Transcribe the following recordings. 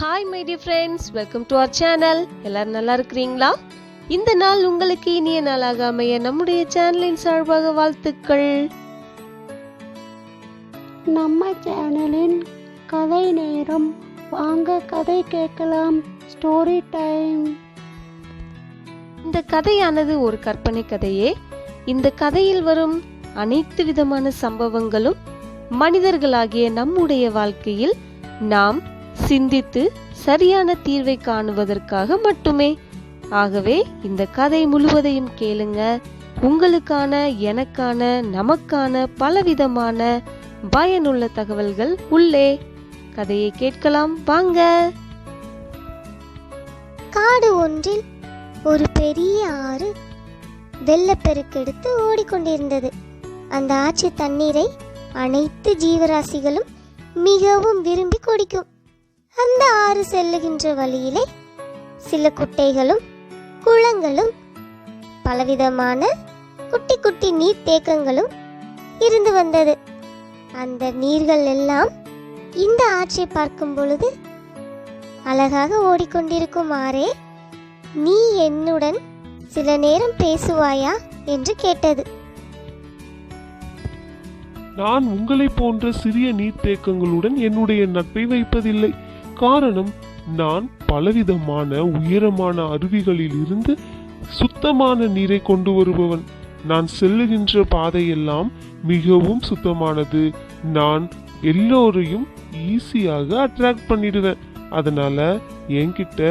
Hi my dear friends, welcome to our channel. எல்லாரும் நல்லா இருக்கிறீங்களா? இந்த நாள் உங்களுக்கு இனிய நாளாக அமைய நம்முடைய சேனலின் சார்பாக வாழ்த்துக்கள். நம்ம சேனலின் கதை நேரம், வாங்க கதை கேட்கலாம். Story time. இந்த கதையானது ஒரு கற்பனை கதையே. இந்த கதையில் வரும் அனைத்து விதமான சம்பவங்களும் மனிதர்களாகிய நம்முடைய வாழ்க்கையில் நாம் சிந்தித்து சரியான தீர்வை காணுவதற்காக மட்டுமே. ஆகவே இந்த கதை முழுவதையும் கேளுங்க. உங்களுக்கான, எனக்கான, நமக்கான பலவிதமான பயனுள்ள தகவல்கள் உள்ளே. கதையை கேட்கலாம் வாங்க. காடு ஒன்றில் ஒரு பெரிய ஆறு வெள்ளப்பெருக்கெடுத்து ஓடிக்கொண்டிருந்தது. அந்த ஆற்று தண்ணீரை அனைத்து ஜீவராசிகளும் மிகவும் விரும்பி குடிக்கும். அந்த ஆறு செல்லுகின்ற வழியிலே சில குட்டைகளும் குளங்களும் பலவிதமான குட்டி குட்டி நீர்த்தேக்கங்களும் இருந்து வந்தது. அந்த நீர்கள் எல்லாம் இந்த ஆற்றை பார்க்கும் பொழுது, அழகாக ஓடிக்கொண்டிருக்கும் ஆறே, நீ என்னுடன் சில நேரம் பேசுவாயா என்று கேட்டது. நான் உங்களை போன்ற சிறிய நீர்த்தேக்கங்களுடன் என்னுடைய நட்பை வைப்பதில்லை. காரணம், நான் பலவிதமான உயரமான அருவிகளில் இருந்து சுத்தமான நீரை கொண்டு வருபவன். நான் செல்லுகின்ற பாதையெல்லாம் மிகவும் சுத்தமானது. நான் எல்லோரையும் ஈஸியாக அட்ராக்ட் பண்ணிடுவேன். அதனால என்கிட்ட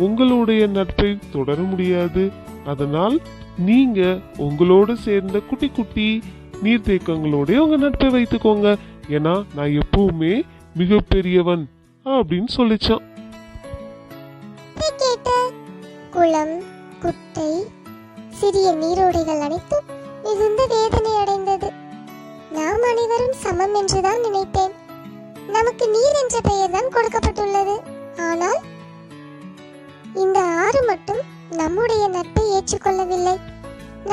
உங்களுடைய நட்பை தொடர முடியாது. அதனால் நீங்க உங்களோட சேர்ந்த குட்டி குட்டி நீர்த்தேக்கங்களோட உங்க நட்பை வைத்துக்கோங்க. ஏன்னா நான் எப்பவுமே மிகப்பெரியவன் அப்படின்னு சொல்லிச்சான். குளம், குட்டை, சிறிய நீரோடைகள் அனைத்தும் மிகுந்த வேதனை அடைந்தது. நாம் அனைவரும் சமம் என்றுதான் நினைத்தேன். நமக்கு நீர் என்ற பெயர் தான் கொடுக்கப்பட்டுள்ளது. ஆனால் இந்த ஆறு மட்டும் நம்முடைய நட்பை ஏற்றுக்கொள்ளவில்லை,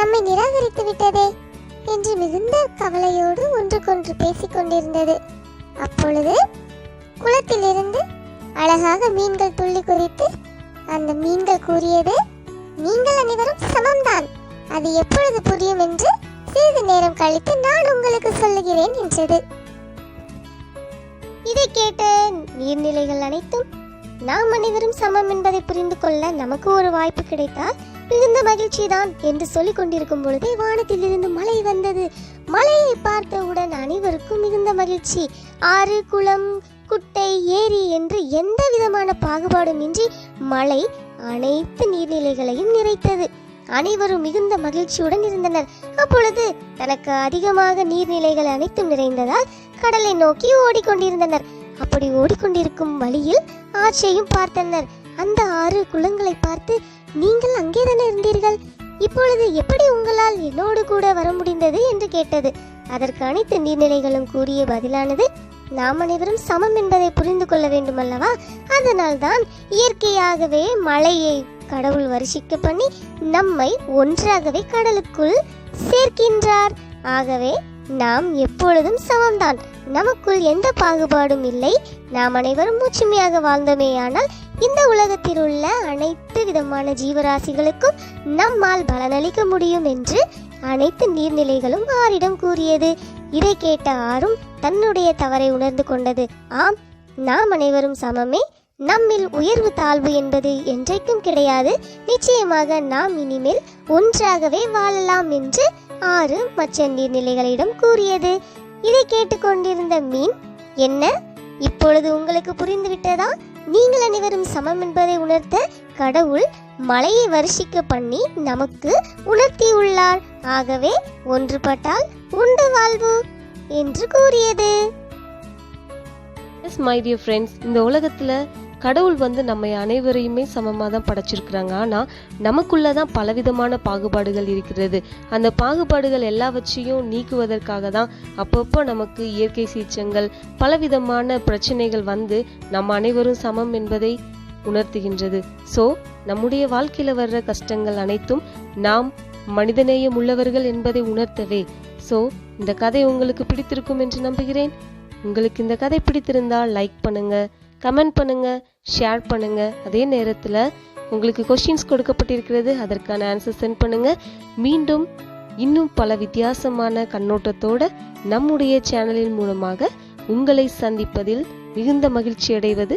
நம்மை நிராகரித்து விட்டதே என்று மிகுந்த கவலையோடு ஒன்றுக்கொன்று பேசிக் கொண்டிருந்தது. அப்பொழுது குளத்திலிருந்து அழகாக மீன்கள் துள்ளி குதித்து அந்த மீன்கள் கூறியது, நீங்கள் அனைவரும் சமம்தான், அது எப்பொழுது புரியும் என்று சிறிது நேரம் கழித்து நான் உங்களுக்கு சொல்லுகிறேன் என்றது. இதை கேட்ட நீர்நிலைகள் அனைத்தும், நாம் அனைவரும் சமம் என்பதை புரிந்து கொள்ள நமக்கு ஒரு வாய்ப்பு கிடைத்தால் மிகுந்த மகிழ்ச்சி தான் என்று சொல்லிக் கொண்டிருக்கும் பொழுதே வானத்தில் இருந்து மழை வந்தது. மழையை பார்த்தவுடன் அனைவருக்கும் மிகுந்த மகிழ்ச்சி. ஆறு, குளம், குட்டை, ஏரி என்று எந்த விதமான பாகுபாடும் இன்றி மழை அனைத்து நீர்நிலைகளையும் நிறைத்தது. அனைவரும் மிகுந்த மகிழ்ச்சியுடன் இருந்தனர். அப்பொழுது தனக்கு அதிகமாக நீர்நிலைகள் அனைத்தும் நிறைந்ததால் கடலை நோக்கி ஓடிக்கொண்டிருந்தனர். அப்படி ஓடிக்கொண்டிருக்கும் வழியில் ஆற்றையும் பார்த்தனர். அந்த ஆறு குளங்களை பார்த்து, நீங்கள் அங்கேதானே இருந்தீர்கள், இப்பொழுது எப்படி உங்களால் என்னோடு கூட வர முடிந்தது என்று கேட்டது. அதற்கு அனைத்து நீர்நிலைகளும் கூறிய பதிலானது, நாம் அனைவரும் சமம் என்பதை புரிந்து கொள்ள வேண்டும் அல்லவா? அதனால்தான் இயற்கையாகவே மழையை கடவுள் வருஷிக்க பண்ணி நம்மை ஒன்றாகவே கடலுக்குள் சேர்க்கின்றார். ஆகவே நாம் எப்பொழுதும் சமம்தான், நமக்குள் எந்த பாகுபாடும் இல்லை. நாம் அனைவரும் ஒற்றுமையாக வாழ்ந்தோமேயானால் இந்த உலகத்தில் உள்ள அனைத்து விதமான ஜீவராசிகளுக்கும் நம்மால் பலனளிக்க முடியும் என்று அனைத்து நீர்நிலைகளும் ஆரிடம் கூறியது. இதை கேட்ட ஆறும் தன்னுடைய தவறை உணர்ந்து கொண்டது. ஆம், நாம் அனைவரும் சமமே, நம்மில் உயர்வு தாழ்வு என்பது என்றைக்கும் கிடையாது. நிச்சயமாக நாம் இனிமேல் ஒன்றாகவே வாழலாம் என்று ஆறு மற்ற நீர்நிலைகளிடம் கூறியது. இதை கேட்டுக்கொண்டிருந்த மீன், என்ன, இப்பொழுது உங்களுக்கு புரிந்துவிட்டதா? நீங்கள் அனைவரும் சமம் என்பதை உணர்த்த கடவுள் மழையை வருஷிக்க பண்ணி நமக்கு உணர்த்தியுள்ளார். ஆகவே ஒன்றுபட்டால் உண்டு வாழ்வு என்று கூறியது. எஸ் மை டியர் ஃப்ரெண்ட்ஸ், இந்த உலகத்துல கடவுள் நம்ம அனைவரையுமே சமமாக தான் படைச்சிருக்கிறாங்க. ஆனால் நமக்குள்ளதான் பலவிதமான பாகுபாடுகள் இருக்கிறது. அந்த பாகுபாடுகள் எல்லாவற்றையும் நீக்குவதற்காக தான் அப்பப்போ நமக்கு இயற்கை சீற்றங்கள், பலவிதமான பிரச்சனைகள் நம்ம அனைவரும் சமம் என்பதை உணர்த்துகின்றது. ஸோ நம்முடைய வாழ்க்கையில் வர்ற கஷ்டங்கள் அனைத்தும் நாம் மனிதநேயம் உள்ளவர்கள் என்பதை உணர்த்தவே. ஸோ இந்த கதை உங்களுக்கு பிடித்திருக்கும் என்று நம்புகிறேன். உங்களுக்கு இந்த கதை பிடித்திருந்தால் லைக் பண்ணுங்க, கமெண்ட் பண்ணுங்க, ஷேர் பண்ணுங்க. அதே நேரத்தில் உங்களுக்கு கொஸ்டின்ஸ் கொடுக்கப்பட்டிருக்கிறது, அதற்கான ஆன்சர் சென்ட் பண்ணுங்க. மீண்டும் இன்னும் பல வித்தியாசமான கண்ணோட்டத்தோட நம்முடைய சேனலின் மூலமாக உங்களை சந்திப்பதில் மிகுந்த மகிழ்ச்சி அடைவது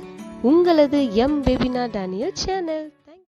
உங்களது எம் பெபினா டேனியல் சேனல்.